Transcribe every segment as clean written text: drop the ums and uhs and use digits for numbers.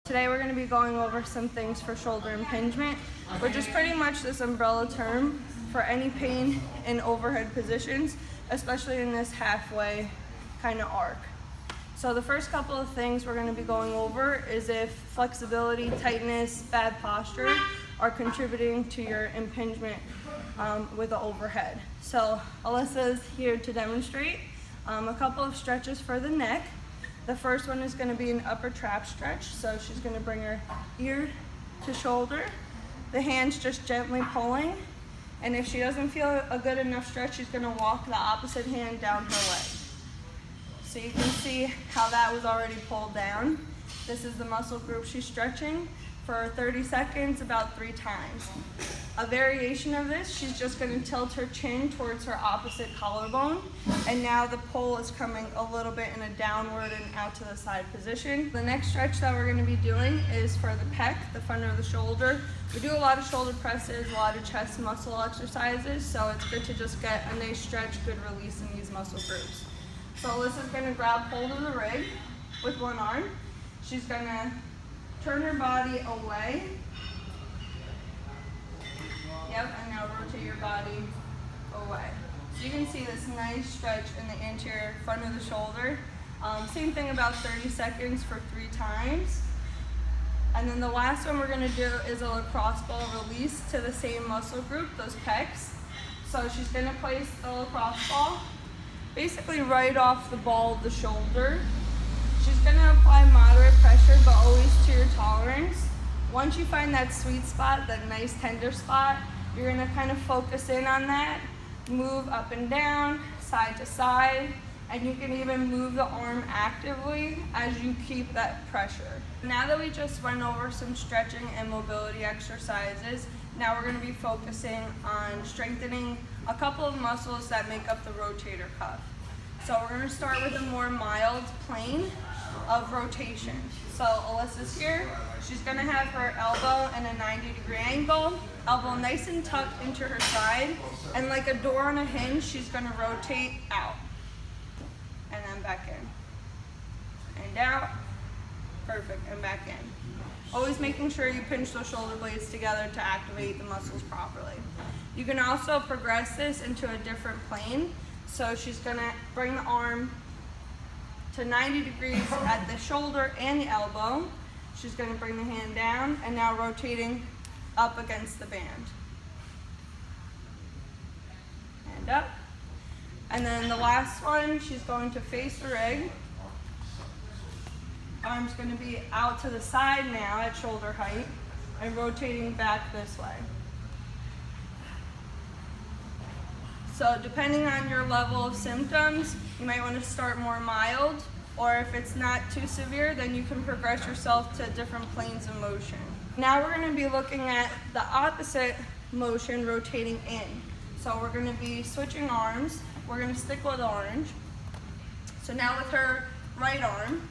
Today we're going to be going over some things for shoulder impingement, which is pretty much this umbrella term for any pain in overhead positions, especially in this halfway kind of arc. So the first couple of things we're going to be going over is if flexibility, tightness, bad posture are contributing to your impingement with the overhead. So Alyssa's here to demonstrate a couple of stretches for the neck. The first one is going to be an upper trap stretch. So she's going to bring her ear to shoulder, the hands just gently pulling, and if she doesn't feel a good enough stretch, she's going to walk the opposite hand down her leg. So you can see how that was already pulled down. This is the muscle group she's stretching for 30 seconds, about 3 times. A variation of this, she's just going to tilt her chin towards her opposite collarbone, and now the pull is coming a little bit in a downward and out to the side position. The next stretch that we're going to be doing is for the pec, the front of the shoulder. We do a lot of shoulder presses, a lot of chest muscle exercises, so it's good to just get a nice stretch, good release in these muscle groups. So Alyssa's going to grab hold of the rig with one arm. She's going to turn her body away. Yep, and now rotate your body away. So you can see this nice stretch in the anterior front of the shoulder. Same thing, about 30 seconds for 3 times. And then the last one we're going to do is a lacrosse ball release to the same muscle group, those pecs. So she's going to place the lacrosse ball basically right off the ball of the shoulder. She's going to apply moderate pressure, but always to your tolerance. Once you find that sweet spot, that nice tender spot, you're going to kind of focus in on that, move up and down, side to side, and you can even move the arm actively as you keep that pressure. Now that we just went over some stretching and mobility exercises, now we're going to be focusing on strengthening a couple of muscles that make up the rotator cuff. So we're going to start with a more mild plane of rotation. So Alyssa's here. She's going to have her elbow in a 90-degree angle, elbow nice and tucked into her side, and like a door on a hinge, she's going to rotate out and then back in and out. Perfect, and back in. Always making sure you pinch those shoulder blades together to activate the muscles properly. You can also progress this into a different plane. So she's going to bring the arm to 90 degrees at the shoulder and the elbow. She's going to bring the hand down and now rotating up against the band. And up. And then the last one, she's going to face the rig. Arm's going to be out to the side now at shoulder height and rotating back this way. So depending on your level of symptoms, you might want to start more mild, or if it's not too severe, then you can progress yourself to different planes of motion. Now we're going to be looking at the opposite motion, rotating in. So we're going to be switching arms. We're going to stick with orange. So now with her right arm,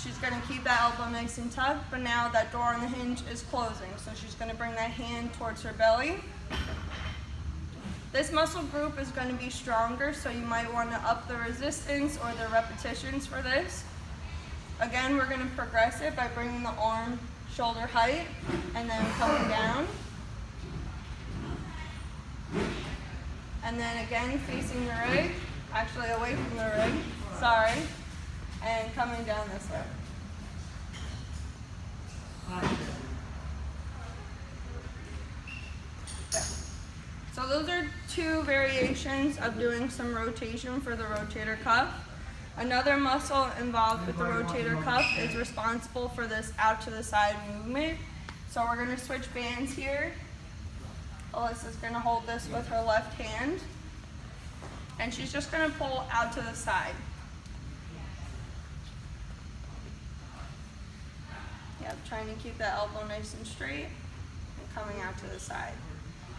she's going to keep that elbow nice and tucked, but now that door on the hinge is closing. So she's going to bring that hand towards her belly. This muscle group is going to be stronger, so you might want to up the resistance or the repetitions for this. Again, we're going to progress it by bringing the arm shoulder height and then coming down. And then again, facing the rig, actually away from the rig, sorry, and coming down this way. So those are 2 variations of doing some rotation for the rotator cuff. Another muscle involved with the rotator cuff is responsible for this out to the side movement. So we're going to switch bands here. Alyssa's going to hold this with her left hand, and she's just going to pull out to the side. Yep, trying to keep that elbow nice and straight and coming out to the side.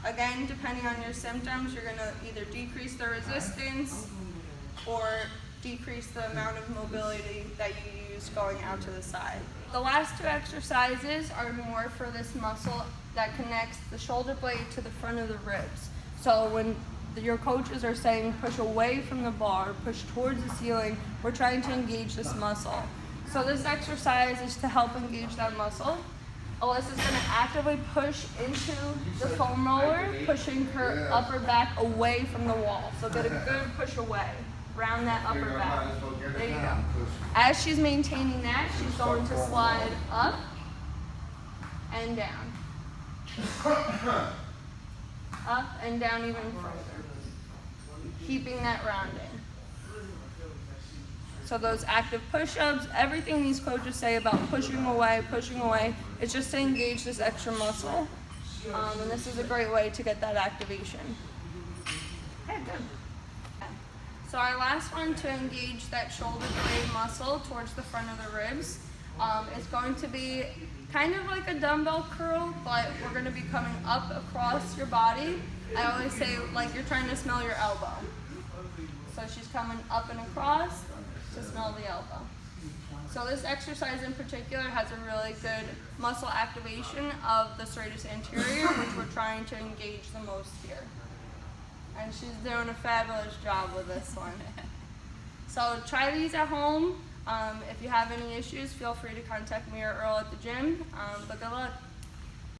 Again, depending on your symptoms, you're going to either decrease the resistance or decrease the amount of mobility that you use going out to the side. The last 2 exercises are more for this muscle that connects the shoulder blade to the front of the ribs. So when your coaches are saying push away from the bar, push towards the ceiling, we're trying to engage this muscle. So this exercise is to help engage that muscle. Alyssa's going to actively push into the foam roller, pushing her upper back away from the wall. So get a good push away, round that upper back. There you go. As she's maintaining that, she's going to slide up and down. Up and down even further. Keeping that rounding. So those active push-ups, everything these coaches say about pushing away, it's just to engage this extra muscle. And this is a great way to get that activation. Okay, good. So our last one to engage that shoulder blade muscle towards the front of the ribs is going to be kind of like a dumbbell curl, but we're going to be coming up across your body. I always say like you're trying to smell your elbow. So she's coming up and across to smell the elbow. So this exercise in particular has a really good muscle activation of the serratus anterior, which we're trying to engage the most here. And she's doing a fabulous job with this one. So try these at home. If you have any issues, feel free to contact me or Earl at the gym. But good luck.